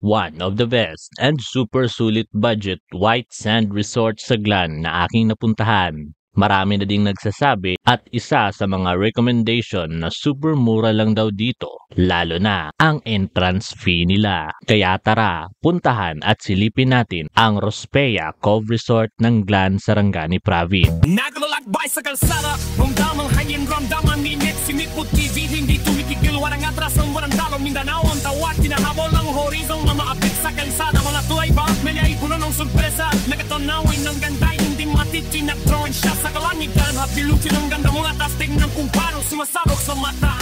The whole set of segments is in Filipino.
One of the best and super sulit budget white sand resort sa Glan na aking napuntahan. Marami na ding nagsasabi at isa sa mga recommendation na super mura lang daw dito, lalo na ang entrance fee nila. Kaya tara, puntahan at silipin natin ang Rospea Cove Resort ng Glan, Sarangani Province. Naglalakbay sa kalsada, ramdamang hangin, ramdaman ni Netsimit po TV, hindi tumitigil, walang atrasan, walang dalong Mindanao, ang tawag, tinahabol ng horizon na maapit sa kalsada, mga tulay ba, may puno ng sorpresa, nagatanawin ng ganda, hindi matitinag-drawing siya sa kalangitan, hapilutin ang ganda mo at astig ng kung paano sumasabok sa mata.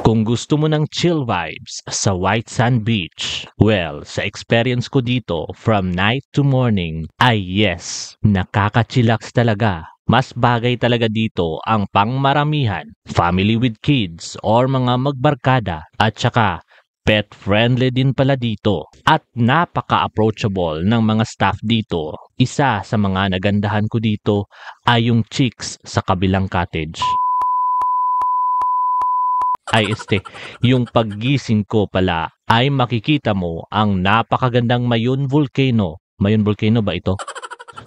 Kung gusto mo ng chill vibes sa White Sand Beach, well, sa experience ko dito from night to morning, ay yes, nakaka-chillax talaga. Mas bagay talaga dito ang pangmaramihan, family with kids or mga magbarkada, at saka pet-friendly din pala dito at napaka-approachable ng mga staff dito. Isa sa mga nagandahan ko dito ay yung chicks sa kabilang cottage. Yung paggising ko pala ay makikita mo ang napakagandang Mayon Volcano. Mayon Volcano ba ito?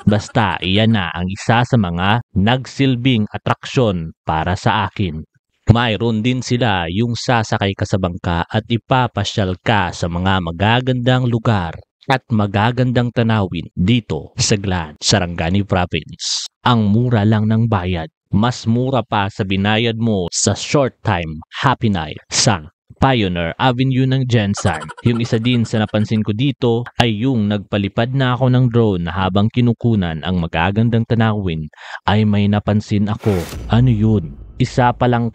Basta iyan na ang isa sa mga nagsilbing atraksyon para sa akin. Mayroon din sila yung sasakay ka sa bangka at ipapasyal ka sa mga magagandang lugar at magagandang tanawin dito sa Glan, Sarangani Province. Ang mura lang ng bayad. Mas mura pa sa binayad mo sa short time happy night sa Pioneer Avenue ng Jensen. Yung isa din sa napansin ko dito ay yung nagpalipad na ako ng drone na habang kinukunan ang magagandang tanawin ay may napansin ako. Ano yun? Isa palang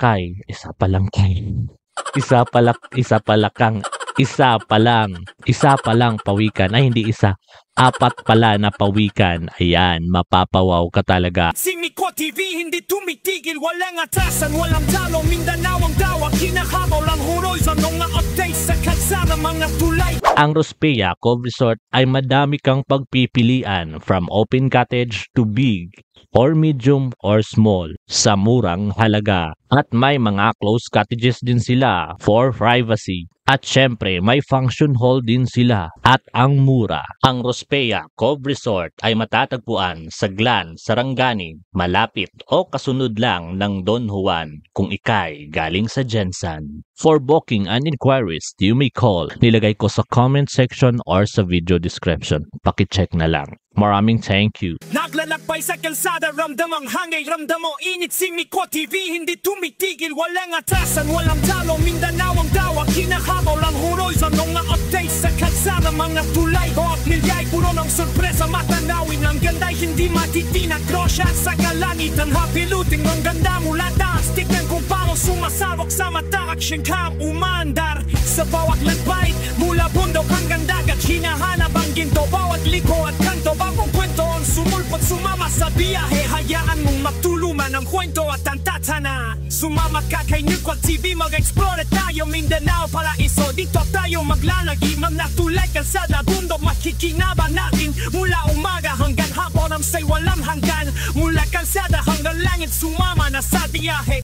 pawikan. Ay, hindi isa. Apat pala na pawikan. Ayan, mapapawaw ka talaga. Simiko TV, hindi tumitigil, walang atrasan, walang talo, Mindanao ang dawag, kinahabol ang horizon, mga updates sa kalsada, mga tulay. Ang Rospea Cove Resort ay madami kang pagpipilian from open cottage to big or medium or small sa murang halaga. At may mga closed cottages din sila for privacy. At syempre, may function hall din sila at ang mura. Ang Rospea Cove Resort ay matatagpuan sa Glan, Sarangani, malapit o kasunod lang ng Don Juan kung ikay galing sa Jensen. For booking and inquiries, you may call. Nilagay ko sa comment section or sa video description. Pakicheck na lang. Maraming thank you. Naglalakbay sa kalsada, ramdam ang hangin, ramdam mo init, Simiko TV, hindi tumitigil, walang atrasan, walang talo, Mindanao ang dawag, kinahabol ang horizon, mga updates sa kalsada, mga tulay ko at milyay, puno ng sorpresa, matanawin ang ganda, hindi matitinag, grosya sa kalangitan, hapilutin ang ganda mula taas, tignan kung paano sumasabok sa mata, action cam, umandar sa bawat lakbay, mula bundok hanggang dagat, hinahanap ang ginto, bawat liko at kanto, bagong kwento ang sumulpot, sumama sa biyahe, hayaan mong matuluman ang kwento at ang tatana. Sumama ka kay Newquad TV, mag-explore tayo, Mindanao Paraiso, dito tayo maglalagi, mga tulay, kalsada, bundok, makikinabang natin, mula umaga hanggang hapon, ang say walang hanggan, mula kalsada hanggang langit, sumama na sa biyahe.